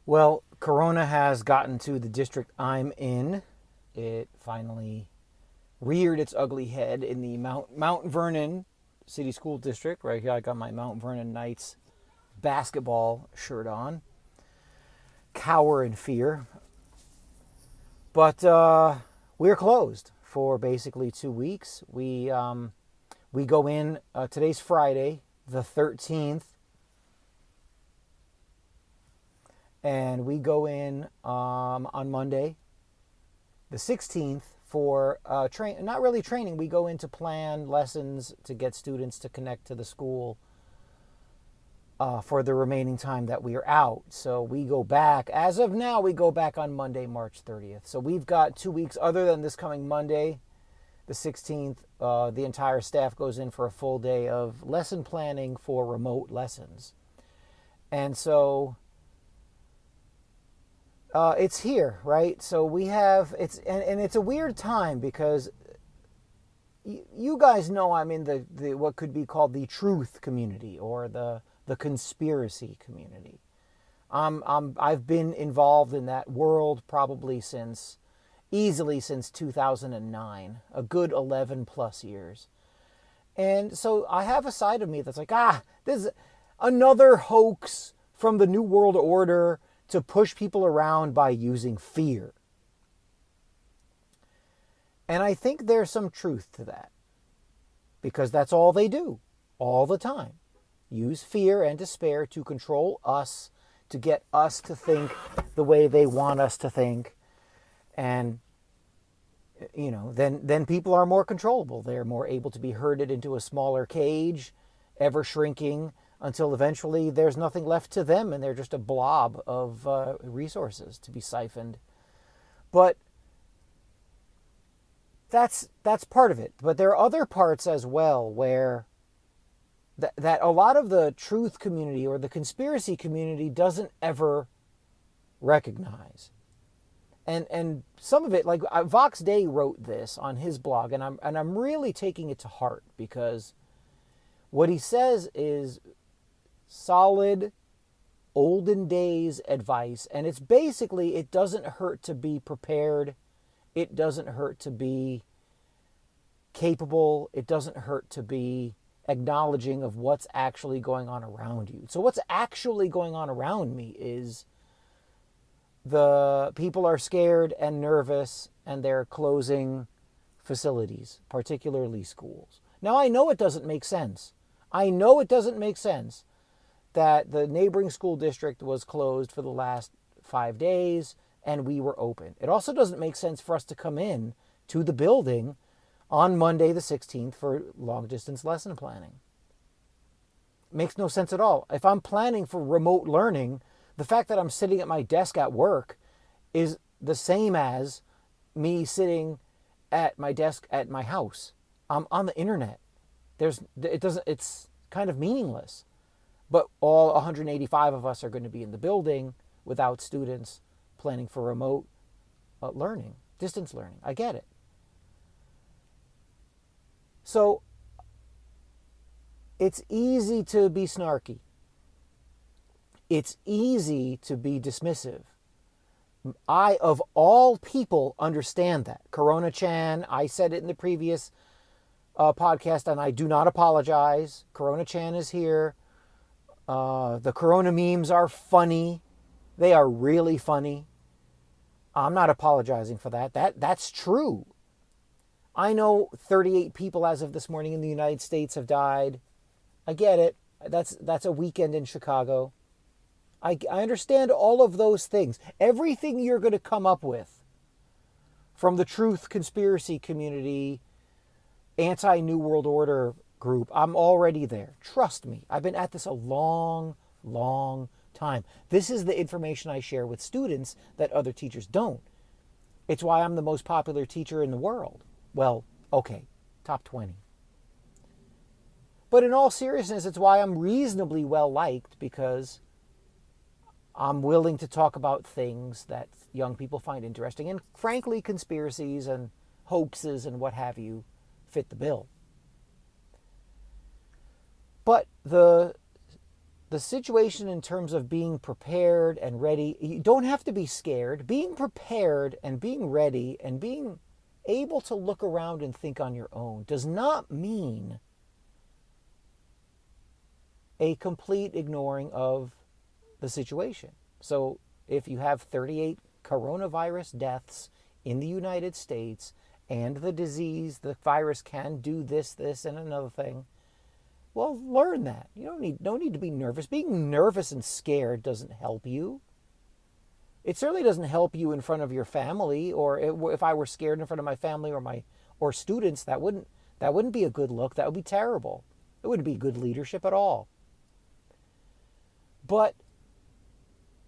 Well, Corona has gotten to the district I'm in. It finally reared its ugly head in the Mount Vernon City School District. Right here, I got my Mount Vernon Knights basketball shirt on. Cower in fear. But we're closed for basically 2 weeks. We go in, today's Friday, the 13th. And we go in on Monday, the 16th, for not really training. We go in to plan lessons to get students to connect to the school for the remaining time that we are out. So we go back, as of now, we go back on Monday, March 30th. So we've got 2 weeks, other than this coming Monday, the 16th, the entire staff goes in for a full day of lesson planning for remote lessons. And so it's here, right? So we have, and it's a weird time because you guys know I'm in the what could be called the truth community or the conspiracy community. I've been involved in that world probably easily since 2009, a good 11 plus years. And so I have a side of me that's like, this is another hoax from the New World Order to push people around by using fear. And I think there's some truth to that, because that's all they do all the time. Use fear and despair to control us, to get us to think the way they want us to think. And, then people are more controllable. They're more able to be herded into a smaller cage, ever shrinking, until eventually there's nothing left to them and they're just a blob of resources to be siphoned. But that's part of it. But there are other parts as well where that a lot of the truth community or the conspiracy community doesn't ever recognize. And some of it, like Vox Day wrote this on his blog, and I'm really taking it to heart, because what he says is solid, olden days advice. And it's basically, it doesn't hurt to be prepared. It doesn't hurt to be capable. It doesn't hurt to be acknowledging of what's actually going on around you. So what's actually going on around me is the people are scared and nervous, and they're closing facilities, particularly schools. Now, I know it doesn't make sense. I know it doesn't make sense that the neighboring school district was closed for the last 5 days and we were open. It also doesn't make sense for us to come in to the building on Monday the 16th for long distance lesson planning. It makes no sense at all. If I'm planning for remote learning, the fact that I'm sitting at my desk at work is the same as me sitting at my desk at my house. I'm on the internet. It's kind of meaningless. But all 185 of us are going to be in the building without students planning for remote learning, distance learning. I get it. So it's easy to be snarky. It's easy to be dismissive. I, of all people, understand that. Corona Chan, I said it in the previous podcast, and I do not apologize. Corona Chan is here. The Corona memes are funny. They are really funny. I'm not apologizing for that. That's true. I know 38 people as of this morning in the United States have died. I get it. That's a weekend in Chicago. I understand all of those things. Everything you're going to come up with from the truth conspiracy community, anti-New World Order group, I'm already there. Trust me. I've been at this a long, long time. This is the information I share with students that other teachers don't. It's why I'm the most popular teacher in the world. Well, okay, top 20. But in all seriousness, it's why I'm reasonably well liked, because I'm willing to talk about things that young people find interesting. And frankly, conspiracies and hoaxes and what have you fit the bill. But the the situation in terms of being prepared and ready, you don't have to be scared. Being prepared and being ready and being able to look around and think on your own does not mean a complete ignoring of the situation. So if you have 38 coronavirus deaths in the United States and the disease, the virus can do this, and another thing, well, learn that. You don't need to be nervous. Being nervous and scared doesn't help you. It certainly doesn't help you in front of your family, or if I were scared in front of my family or students, that wouldn't be a good look. That would be terrible. It wouldn't be good leadership at all. But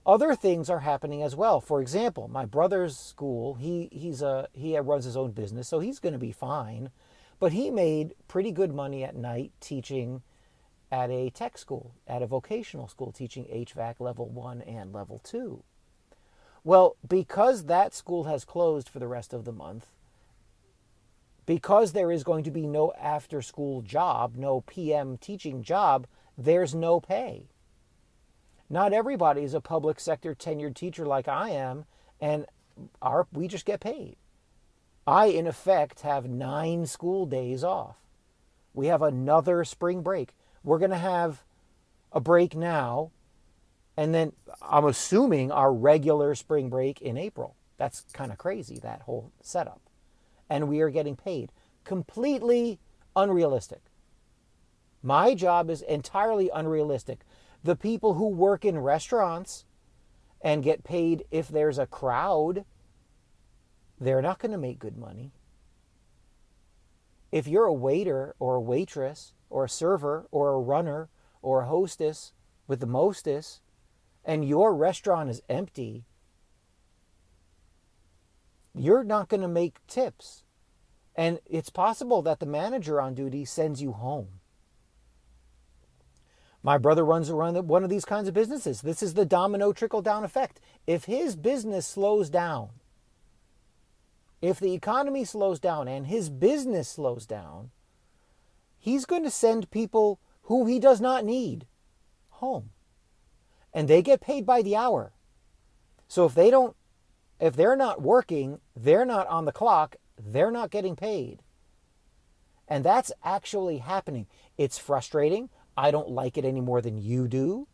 other things are happening as well. For example, my brother's school, he runs his own business, so he's going to be fine. But he made pretty good money at night teaching at a tech school, at a vocational school, teaching HVAC level 1 and level 2. Well, because that school has closed for the rest of the month, because there is going to be no after-school job, no PM teaching job, there's no pay. Not everybody is a public sector tenured teacher like I am, and we just get paid. I, in effect, have 9 school days off. We have another spring break. We're going to have a break now, and then I'm assuming our regular spring break in April. That's kind of crazy, that whole setup. And we are getting paid. Completely unrealistic. My job is entirely unrealistic. The people who work in restaurants and get paid if there's a crowd, they're not going to make good money. If you're a waiter or a waitress or a server or a runner or a hostess with the mostess and your restaurant is empty, you're not going to make tips. And it's possible that the manager on duty sends you home. My brother runs one of these kinds of businesses. This is the domino trickle-down effect. If his business slows down, if the economy slows down and his business slows down, he's going to send people who he does not need home. And they get paid by the hour. So if they're not working, they're not on the clock, they're not getting paid. And that's actually happening. It's frustrating. I don't like it any more than you do.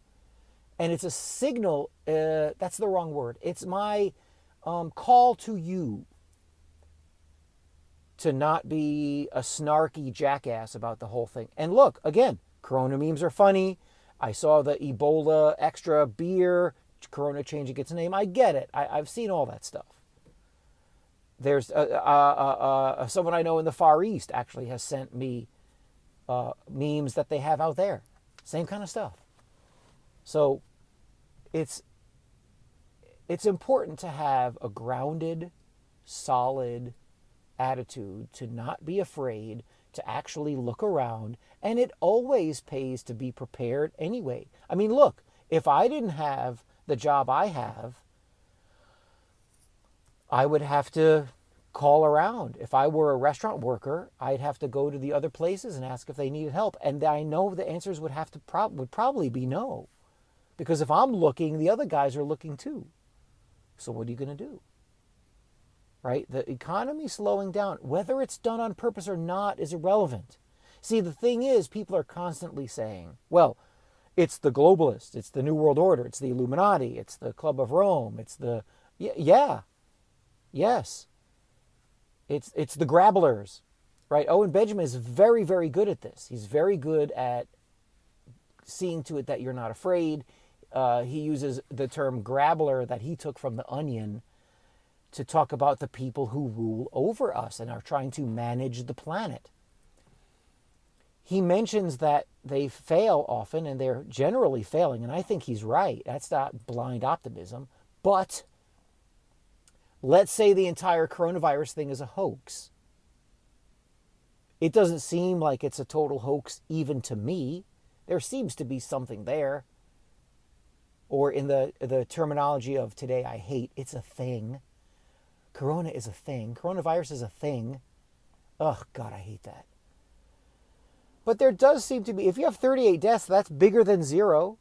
And it's a signal, that's the wrong word. It's my call to you to not be a snarky jackass about the whole thing. And look, again, Corona memes are funny. I saw the Ebola extra beer, Corona changing its name. I get it. I've seen all that stuff. There's someone I know in the Far East actually has sent me memes that they have out there. Same kind of stuff. So it's important to have a grounded, solid attitude, to not be afraid, to actually look around, and it always pays to be prepared anyway. I mean, look, if I didn't have the job I have, I would have to call around. If I were a restaurant worker, I'd have to go to the other places and ask if they needed help. And I know the answers would probably be no. Because if I'm looking, the other guys are looking too. So what are you going to do? Right? The economy slowing down, whether it's done on purpose or not, is irrelevant. See, the thing is, people are constantly saying, well, it's the globalists, it's the New World Order, it's the Illuminati, it's the Club of Rome, it's the... Yes. It's the grabblers, right? Owen Benjamin is very, very good at this. He's very good at seeing to it that you're not afraid. He uses the term grabbler that he took from The Onion to talk about the people who rule over us and are trying to manage the planet. He mentions that they fail often, and they're generally failing, and I think he's right. That's not blind optimism. But let's say the entire coronavirus thing is a hoax. It doesn't seem like it's a total hoax even to me. There seems to be something there. Or in the terminology of today I hate, it's a thing. Corona is a thing. Coronavirus is a thing. Ugh, God, I hate that. But there does seem to be, if you have 38 deaths, that's bigger than 0.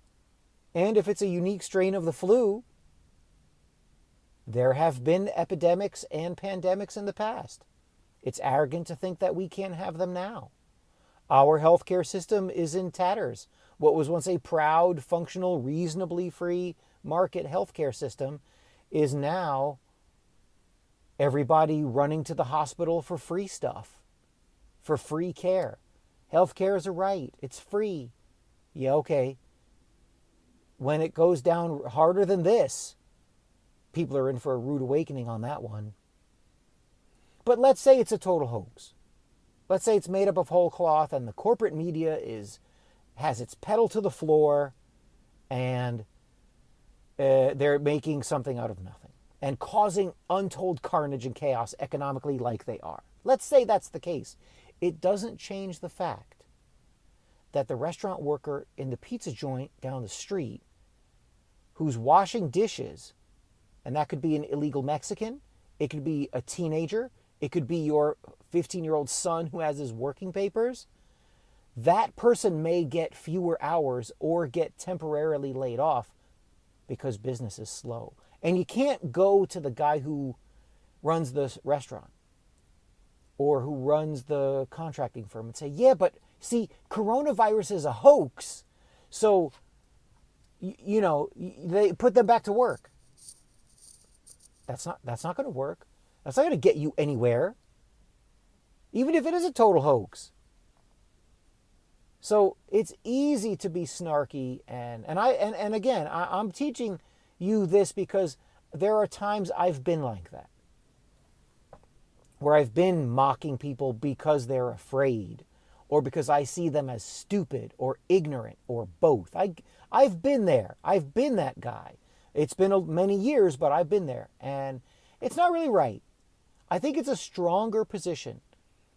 And if it's a unique strain of the flu, there have been epidemics and pandemics in the past. It's arrogant to think that we can't have them now. Our healthcare system is in tatters. What was once a proud, functional, reasonably free market healthcare system is now everybody running to the hospital for free stuff, for free care. Healthcare is a right. It's free. Yeah, okay. When it goes down harder than this, people are in for a rude awakening on that one. But let's say it's a total hoax. Let's say it's made up of whole cloth and the corporate media has its pedal to the floor and they're making something out of nothing and causing untold carnage and chaos economically like they are. Let's say that's the case. It doesn't change the fact that the restaurant worker in the pizza joint down the street who's washing dishes, and that could be an illegal Mexican, it could be a teenager, it could be your 15-year-old son who has his working papers, that person may get fewer hours or get temporarily laid off because business is slow. And you can't go to the guy who runs the restaurant or who runs the contracting firm and say, yeah, but see, coronavirus is a hoax. So, they put them back to work. That's not going to work. That's not going to get you anywhere, even if it is a total hoax. So it's easy to be snarky, and again, I'm teaching you this because there are times I've been like that, where I've been mocking people because they're afraid, or because I see them as stupid or ignorant or both. I've been there. I've been that guy. It's been many years, but I've been there, and it's not really right. I think it's a stronger position.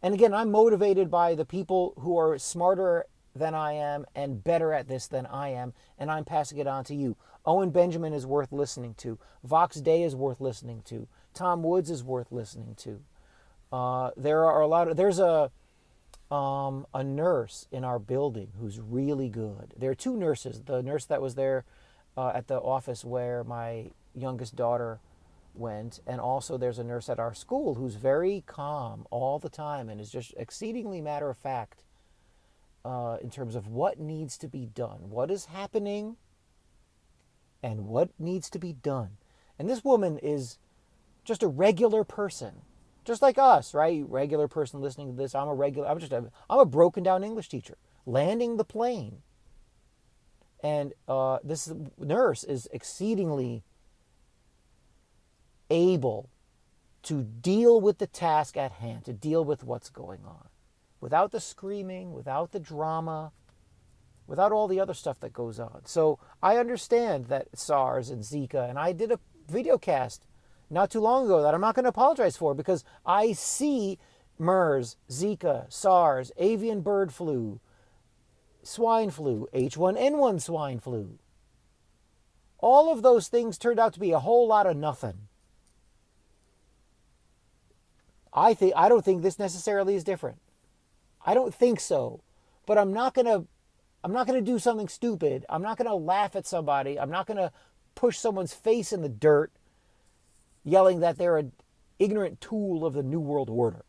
And again, I'm motivated by the people who are smarter than I am and better at this than I am, and I'm passing it on to you. Owen Benjamin is worth listening to. Vox Day is worth listening to. Tom Woods is worth listening to. There's a nurse in our building who's really good. There are two nurses. The nurse that was there at the office where my youngest daughter went, and also there's a nurse at our school who's very calm all the time and is just exceedingly matter of fact in terms of what needs to be done, what is happening, and what needs to be done. And this woman is just a regular person, just like us, right? Regular person listening to this. I'm a broken down English teacher landing the plane, and this nurse is exceedingly able to deal with the task at hand, to deal with what's going on, without the screaming, without the drama, without all the other stuff that goes on. So I understand that SARS and Zika, and I did a video cast not too long ago that I'm not going to apologize for, because I see MERS, Zika, SARS, avian bird flu, swine flu, H1N1 swine flu. All of those things turned out to be a whole lot of nothing. I don't think this necessarily is different. I don't think so. But I'm not going to do something stupid. I'm not going to laugh at somebody. I'm not going to push someone's face in the dirt yelling that they're an ignorant tool of the New World Order.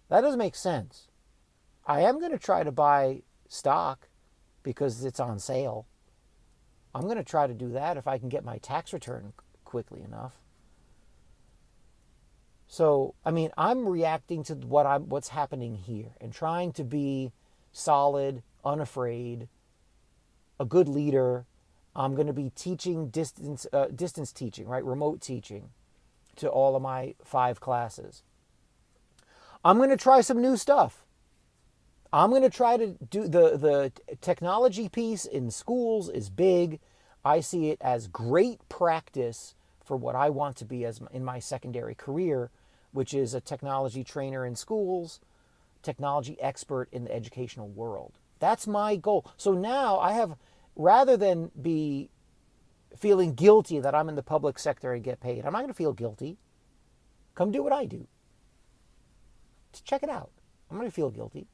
That doesn't make sense. I am going to try to buy stock because it's on sale. I'm going to try to do that if I can get my tax return quickly enough. So, I'm reacting to what's happening here and trying to be solid, unafraid, a good leader. I'm going to be teaching distance teaching, right? Remote teaching to all of my 5 classes. I'm going to try some new stuff. I'm going to try to do the technology piece in schools is big. I see it as great practice for what I want to be in my secondary career, which is a technology trainer in schools, technology expert in the educational world. That's my goal. So now I have, rather than be feeling guilty that I'm in the public sector and get paid, I'm not going to feel guilty. Come do what I do. Just check it out. I'm going to feel guilty.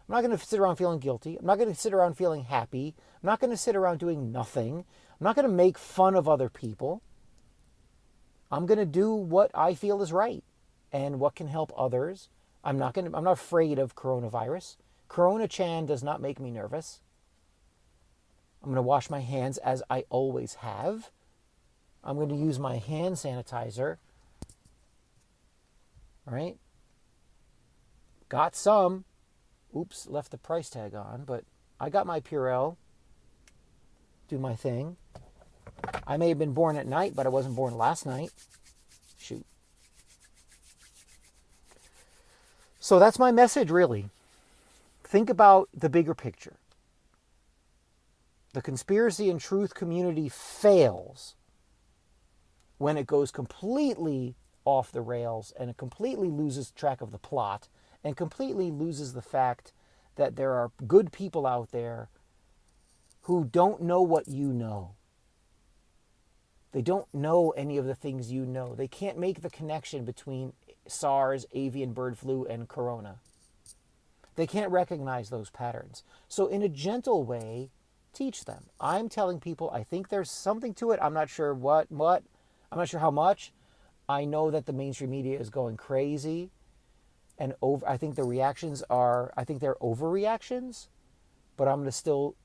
I'm not going to sit around feeling guilty. I'm not going to sit around feeling happy. I'm not going to sit around doing nothing. I'm not going to make fun of other people. I'm going to do what I feel is right and what can help others. I'm not afraid of coronavirus. Corona-chan does not make me nervous. I'm going to wash my hands as I always have. I'm going to use my hand sanitizer. All right? Got some. Oops, left the price tag on, but I got my Purell. Do my thing. I may have been born at night, but I wasn't born last night. Shoot. So that's my message, really. Think about the bigger picture. The conspiracy and truth community fails when it goes completely off the rails and it completely loses track of the plot and completely loses the fact that there are good people out there who don't know what you know. They don't know any of the things you know. They can't make the connection between SARS, avian bird flu, and corona. They can't recognize those patterns. So in a gentle way, teach them. I'm telling people I think there's something to it. I'm not sure what. I'm not sure how much. I know that the mainstream media is going crazy. And I think the reactions are, I think they're overreactions. But I'm going to still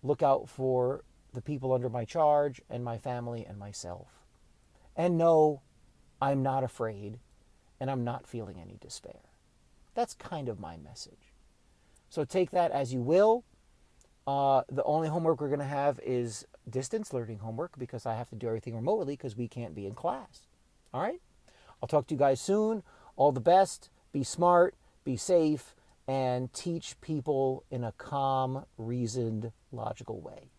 look out for the people under my charge and my family and myself. And no, I'm not afraid and I'm not feeling any despair. That's kind of my message. So take that as you will. The only homework we're going to have is distance learning homework because I have to do everything remotely because we can't be in class. All right? I'll talk to you guys soon. All the best. Be smart, be safe, and teach people in a calm, reasoned, logical way.